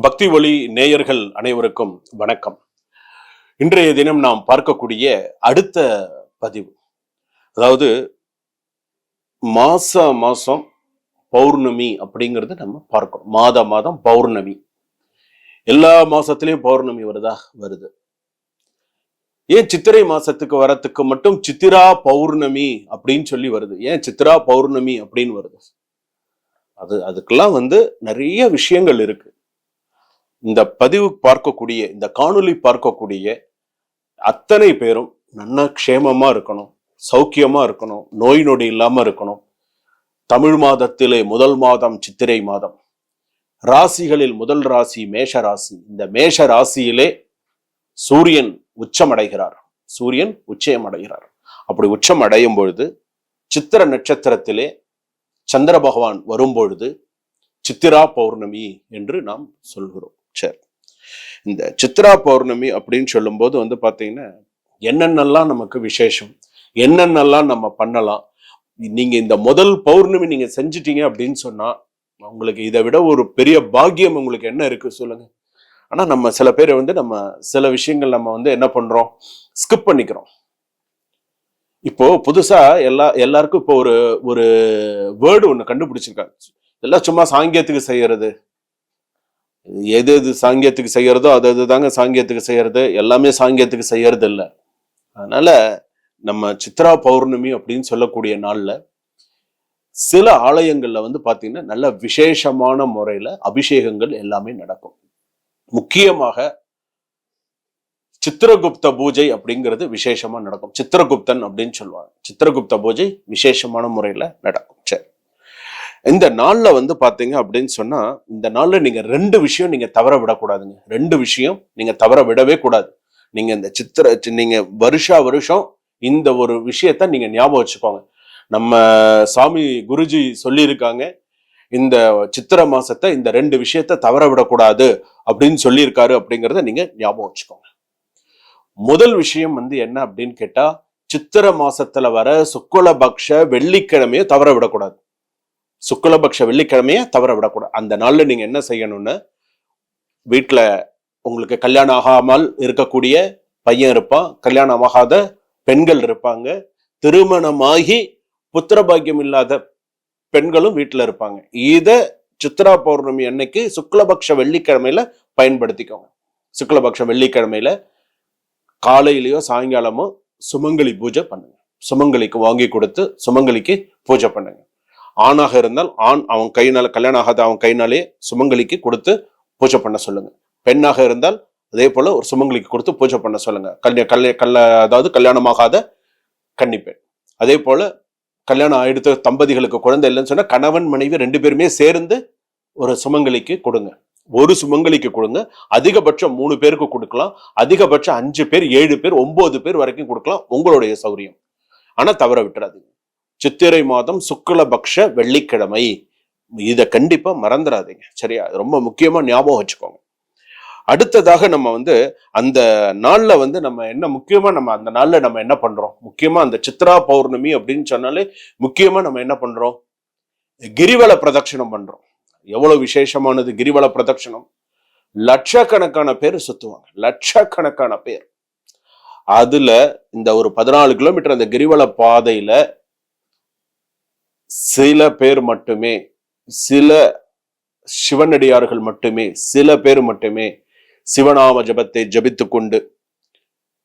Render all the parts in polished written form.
பக்தி ஒளி நேயர்கள் அனைவருக்கும் வணக்கம். இன்றைய தினம் நாம் பார்க்கக்கூடிய அடுத்த பதிவு, அதாவது மாசம் பௌர்ணமி அப்படிங்கிறது நம்ம பார்க்கிறோம். மாதம் பௌர்ணமி. எல்லா மாசத்திலையும் பௌர்ணமி வருது. ஏன் சித்திரை மாசத்துக்கு வரத்துக்கு மட்டும் சித்திரா பௌர்ணமி அப்படின்னு சொல்லி வருது? ஏன் சித்திரா பௌர்ணமி அப்படின்னு வருது? அதுக்கெல்லாம் நிறைய விஷயங்கள் இருக்கு. இந்த பதிவு பார்க்கக்கூடிய, இந்த காணொளி பார்க்கக்கூடிய அத்தனை பேரும் நல்ல க்ஷேமமா இருக்கணும், சௌக்கியமா இருக்கணும், நோய் நொடி இல்லாம இருக்கணும். தமிழ் மாதத்திலே முதல் மாதம் சித்திரை மாதம். ராசிகளில் முதல் ராசி மேஷ ராசி. இந்த மேஷ ராசியிலே சூரியன் உச்சமடைகிறார். அப்படி உச்சம் அடையும் பொழுது சித்திர நட்சத்திரத்திலே சந்திர பகவான் வரும்பொழுது சித்திரா பௌர்ணமி என்று நாம் சொல்கிறோம். சரி, இந்த சித்ரா பௌர்ணமி அப்படின்னு சொல்லும் போது பாத்தீங்கன்னா என்னென்னலாம் நமக்கு விசேஷம், என்னென்னலாம் நம்ம பண்ணலாம். நீங்க இந்த முதல் பௌர்ணமி நீங்க செஞ்சிட்டீங்க அப்படின்னு சொன்னா உங்களுக்கு இதை விட ஒரு பெரிய பாக்கியம் உங்களுக்கு என்ன இருக்கு சொல்லுங்க. ஆனா நம்ம சில பேர் நம்ம சில விஷயங்கள் நம்ம என்ன பண்றோம், ஸ்கிப் பண்ணிக்கிறோம். இப்போ புதுசா எல்லாருக்கும் இப்போ ஒரு வேர்டு ஒண்ணு கண்டுபிடிச்சிருக்காங்க. எல்லாம் சும்மா சாங்கியத்துக்கு செய்யறது. எது சாங்கியத்துக்கு செய்யறதோ அது தாங்க சாங்கியத்துக்கு செய்யறது. எல்லாமே சாங்கியத்துக்கு செய்யறது இல்லை. அதனால நம்ம சித்ரா பௌர்ணமி அப்படின்னு சொல்லக்கூடிய நாள்ல சில ஆலயங்கள்ல பாத்தீங்கன்னா நல்ல விசேஷமான முறையில அபிஷேகங்கள் எல்லாமே நடக்கும். முக்கியமாக சித்திரகுப்த பூஜை அப்படிங்கிறது விசேஷமா நடக்கும். சித்திரகுப்தன் அப்படின்னு சொல்லுவாங்க. சித்திரகுப்த பூஜை விசேஷமான முறையில நடக்கும். சரி, இந்த நாள்ல பாத்தீங்க அப்படின்னு சொன்னா இந்த நாள்ல நீங்க ரெண்டு விஷயம் நீங்க தவற விடக்கூடாதுங்க. ரெண்டு விஷயம் நீங்க தவற விடவே கூடாது. நீங்க இந்த நீங்க வருஷம் இந்த ஒரு விஷயத்த நீங்க ஞாபகம் வச்சுக்கோங்க. நம்ம சாமி குருஜி சொல்லி இருக்காங்க, இந்த சித்திர மாசத்தை இந்த ரெண்டு விஷயத்த தவற விடக்கூடாது அப்படின்னு சொல்லியிருக்காரு. அப்படிங்கிறத நீங்க ஞாபகம் வச்சுக்கோங்க. முதல் விஷயம் என்ன அப்படின்னு கேட்டா, சித்திர மாசத்துல வர சுக்லபக்ஷ வெள்ளிக்கிழமையை தவற விடக்கூடாது. சுக்லபக்ஷ வெள்ளிக்கிழமைய தவற விடக்கூடாது. அந்த நாள்ல நீங்க என்ன செய்யணும்னு, வீட்டுல உங்களுக்கு கல்யாணம் ஆகாமல் இருக்கக்கூடிய பையன் இருப்பான், கல்யாணம் ஆகாத பெண்கள் இருப்பாங்க, திருமணமாகி புத்திர பாக்கியம் இல்லாத பெண்களும் வீட்டுல இருப்பாங்க. இத சித்ரா பௌர்ணமி அன்னைக்கு சுக்லபக்ஷ வெள்ளிக்கிழமையில பயன்படுத்திக்கோங்க. சுக்லபக்ஷ வெள்ளிக்கிழமையில காலையிலயோ சாயங்காலமோ சுமங்கலி பூஜை பண்ணுங்க. சுமங்கலிக்கு வாங்கி கொடுத்து சுமங்கலிக்கு பூஜை பண்ணுங்க. ஆணாக இருந்தால் அவன் கையினால, கல்யாணம் ஆகாத அவன் கையினாலே சுமங்கலிக்கு கொடுத்து பூஜை பண்ண சொல்லுங்க. பெண்ணாக இருந்தால் அதே போல ஒரு சுமங்கலிக்கு கொடுத்து பூஜை பண்ண சொல்லுங்க. அதாவது கல்யாணமாகாத கன்னிப்பெண். அதே போல கல்யாணம் ஆயிடுத்த தம்பதிகளுக்கு குழந்தை இல்லைன்னு சொன்னா கணவன் மனைவி ரெண்டு பேருமே சேர்ந்து ஒரு சுமங்கலிக்கு கொடுங்க. ஒரு சுமங்கலிக்கு கொடுங்க. அதிகபட்சம் 3 பேருக்கு கொடுக்கலாம். அதிகபட்சம் 5 பேர், 7 பேர், 9 பேர் வரைக்கும் கொடுக்கலாம். உங்களுடைய சௌரியம். ஆனா தவற விட்டுறாதீங்க. சித்திரை மாதம் சுக்லபக்ஷ வெள்ளிக்கிழமை, இத கண்டிப்பா மறந்துடாதீங்க. சரியா? ரொம்ப முக்கியமா ஞாபகம் வச்சுக்கோங்க. அடுத்ததாக நம்ம அந்த நாள்ல நம்ம என்ன முக்கியமா நம்ம அந்த நாள்ல நம்ம என்ன பண்றோம், முக்கியமா அந்த சித்ரா பௌர்ணமி அப்படின்னு சொன்னாலே முக்கியமா நம்ம என்ன பண்றோம், கிரிவல பிரதட்சணம் பண்றோம். எவ்வளவு விசேஷமானது கிரிவல பிரதட்சணம். லட்சக்கணக்கான பேர் சுத்துவாங்க, லட்சக்கணக்கான பேர். அதுல இந்த ஒரு 14 கிலோமீட்டர் அந்த கிரிவல பாதையில சில பேர் மட்டுமே, சில சிவனடியார்கள் மட்டுமே, சில பேர் மட்டுமே சிவநாம ஜபத்தை ஜபித்து கொண்டு,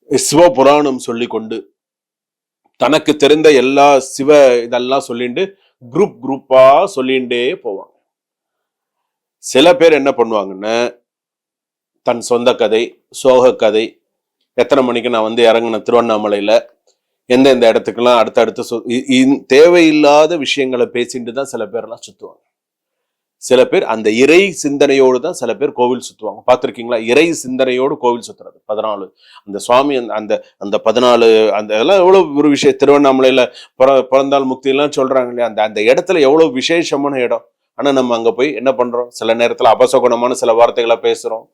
சிவபுராணம் சொல்லி கொண்டு, தனக்கு தெரிந்த எல்லா இதெல்லாம் சொல்லிட்டு குரூப்பா சொல்லிண்டே போவாங்க. சில பேர் என்ன பண்ணுவாங்கன்னா, தன் சொந்த கதை, சோக கதை, எத்தனை மணிக்கு நான் இறங்கின திருவண்ணாமலையில, எந்தெந்த இடத்துக்கெல்லாம் அடுத்தடுத்து தேவையில்லாத விஷயங்களை பேசிட்டு தான் சில பேர்லாம் சுத்துவாங்க. சில பேர் அந்த இறை சிந்தனையோடு தான் சில பேர் கோவில் சுத்துவாங்க. பார்த்திருக்கீங்களா? இறை சிந்தனையோடு கோவில் சுத்துறது. 14 அந்த சுவாமி அந்த 14 அந்த இதெல்லாம் எவ்வளவு ஒரு விஷயம். திருவண்ணாமலையில பிறந்தால் முக்தி எல்லாம் சொல்றாங்க இல்லையா? அந்த இடத்துல எவ்வளவு விசேஷமான இடம். ஆனா நம்ம அங்க போய் என்ன பண்றோம், சில நேரத்துல அபசகுணமான சில வார்த்தைகளை பேசுறோம்,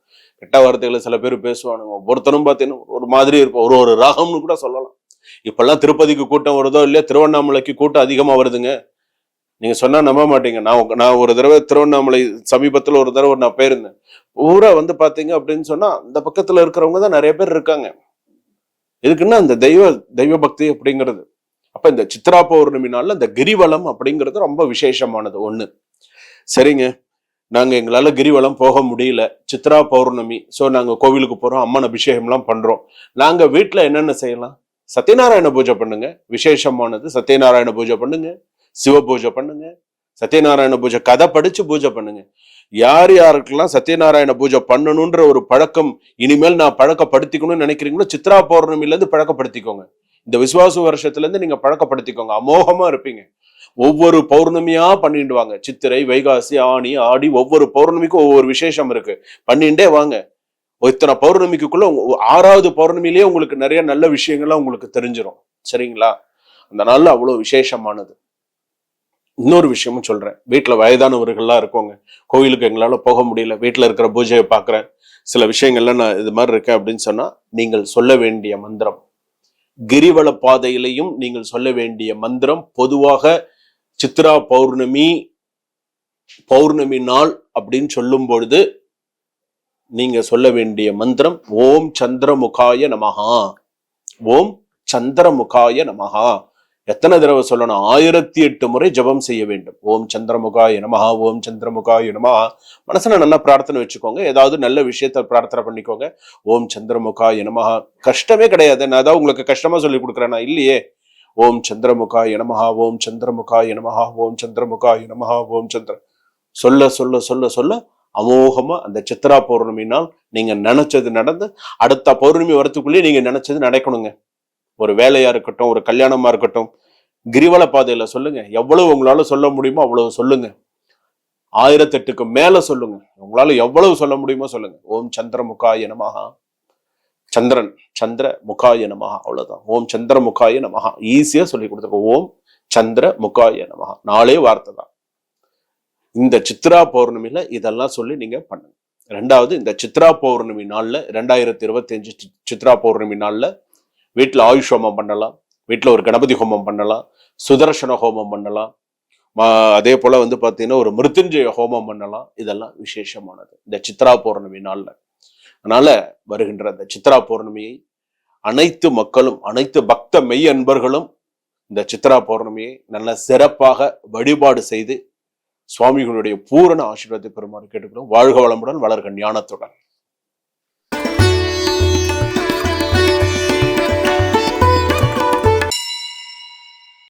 கெட்ட வார்த்தைகளை சில பேர் பேசுவானுங்க. ஒவ்வொருத்தரும் பார்த்தீங்கன்னா ஒரு மாதிரி இருக்கும், ஒரு ராகம்னு கூட சொல்லலாம். இப்பெல்லாம் திருப்பதிக்கு கூட்டம் வருதோ இல்லையா, திருவண்ணாமலைக்கு கூட்டம் அதிகமா வருதுங்க. நீங்க சொன்னா நம்ப மாட்டீங்க. நான் ஒரு தடவை திருவண்ணாமலை சமீபத்துல ஒரு தடவை நான் போயிருந்தேன். ஊரா வந்து பாத்தீங்க அப்படின்னு சொன்னா அந்த பக்கத்துல இருக்கிறவங்க தான் நிறைய பேர் இருக்காங்க. இதுக்குன்னா அந்த தெய்வ பக்தி அப்படிங்கிறது. அப்ப இந்த சித்ரா பௌர்ணமி நாள்ல இந்த கிரிவலம் அப்படிங்கிறது ரொம்ப விசேஷமானது ஒண்ணு. சரிங்க, நாங்க எங்களால கிரிவலம் போக முடியல, சித்ரா பௌர்ணமி, சோ நாங்க கோவிலுக்கு போறோம், அம்மன் அபிஷேகம் எல்லாம் பண்றோம். நாங்க வீட்டுல என்னென்ன செய்யலாம்? சத்யநாராயண பூஜை பண்ணுங்க, விசேஷமானது. சத்யநாராயண பூஜை பண்ணுங்க, சிவ பூஜை பண்ணுங்க, சத்யநாராயண பூஜை கதை படிச்சு பூஜை பண்ணுங்க. யார் யாருக்கெல்லாம் சத்யநாராயண பூஜை பண்ணணும்ன்ற ஒரு பழக்கம் இனிமேல் நான் பழக்கப்படுத்திக்கணும்னு நினைக்கிறீங்களோ, சித்ரா பௌர்ணமில இருந்து பழக்கப்படுத்திக்கோங்க. இந்த விசுவாச வருஷத்துல இருந்து நீங்க பழக்கப்படுத்திக்கோங்க, அமோகமா இருப்பீங்க. ஒவ்வொரு பௌர்ணமியா பண்ணிட்டு வாங்க. சித்திரை, வைகாசி, ஆனி, ஆடி, ஒவ்வொரு பௌர்ணமிக்கும் ஒவ்வொரு விசேஷம் இருக்கு. பண்ணிட்டே வாங்க. இத்தனை பௌர்ணமிக்குள்ள 6வது பௌர்ணமிலேயே உங்களுக்கு நிறைய நல்ல விஷயங்கள்லாம் உங்களுக்கு தெரிஞ்சிடும். சரிங்களா? அந்த நாள்ல அவ்வளவு விசேஷமானது. இன்னொரு விஷயமும் சொல்றேன். வீட்டுல வயதானவர்கள்லாம் இருக்கோங்க, கோயிலுக்கு எங்களால போக முடியல, வீட்டுல இருக்கிற பூஜையை பாக்குறேன், சில விஷயங்கள்ல நான் இது மாதிரி இருக்கேன் அப்படின்னு சொன்னா, நீங்கள் சொல்ல வேண்டிய மந்திரம், கிரிவல பாதையிலையும் நீங்கள் சொல்ல வேண்டிய மந்திரம், பொதுவாக சித்ரா பௌர்ணமி நாள் அப்படின்னு சொல்லும் பொழுது நீங்க சொல்ல வேண்டிய மந்திரம் ஓம் சந்திரமுகாய நமஹா. ஓம் சந்திரமுகாய நமஹா. எத்தனை தடவை சொல்லணும்? 1008 முறை ஜபம் செய்ய வேண்டும். ஓம் சந்திரமுகாய நமஹா, ஓம் சந்திரமுகாய நமஹா. மனசுல நல்லா பிரார்த்தனை வச்சுக்கோங்க. ஏதாவது நல்ல விஷயத்த பிரார்த்தனை பண்ணிக்கோங்க. ஓம் சந்திரமுகாய நமஹா. கஷ்டமே கிடையாது. நான் ஏதாவது உங்களுக்கு கஷ்டமா சொல்லி கொடுக்குறேன்னா? இல்லையே. ஓம் சந்திரமுகாய நமஹா, ஓம் சந்திரமுகாய நமஹா, ஓம் சந்திரமுகாய நமஹா, ஓம் சந்திர சொல்ல சொல்ல சொல்ல சொல்ல அமோகமா அந்த சித்ரா பௌர்ணமி நாள் நீங்க நினைச்சது நடந்து, அடுத்த பௌர்ணமி வரத்துக்குள்ளேயே நீங்க நினைச்சது நடக்கணுங்க. ஒரு வேலையா இருக்கட்டும், ஒரு கல்யாணமா இருக்கட்டும், கிரிவல பாதையில சொல்லுங்க. எவ்வளவு உங்களால சொல்ல முடியுமோ அவ்வளவு சொல்லுங்க. 1008க்கு மேல சொல்லுங்க. உங்களால எவ்வளவு சொல்ல முடியுமோ சொல்லுங்க. ஓம் சந்திரமுகாய நமஹா. சந்திர முகாய நமஹா. அவ்வளவுதான். ஓம் சந்திர முகாய நமஹா. ஈஸியா சொல்லி கொடுத்துருக்கோம். ஓம் சந்திர முகாய நமஹா. 4 வார்த்தை தான். இந்த சித்ரா பௌர்ணமியில இதெல்லாம் சொல்லி நீங்க பண்ணுங்க. 2வது, இந்த சித்ரா பௌர்ணமி நாள்ல 2025 சித்ரா பௌர்ணமி நாள்ல வீட்டுல ஆயுஷ் ஹோமம் பண்ணலாம், வீட்டுல ஒரு கணபதி ஹோமம் பண்ணலாம், சுதர்சன ஹோமம் பண்ணலாம், அதே போல வந்து பாத்தீங்கன்னா ஒரு மிருத்யுஞ்சய ஹோமம் பண்ணலாம். இதெல்லாம் விசேஷமானது இந்த சித்ரா பௌர்ணமி நாள்ல. அதனால வருகின்ற அந்த சித்ரா பௌர்ணமியை அனைத்து மக்களும், அனைத்து பக்த மெய் அன்பர்களும் இந்த சித்ரா பௌர்ணமியை நல்ல சிறப்பாக வழிபாடு செய்து சுவாமிகளுடைய பூரண ஆசீர்வாதத்தை பெறுமாறு கேட்டுக்கிறோம். வாழ்க வளமுடன், வளர்க ஞானத்துடன்.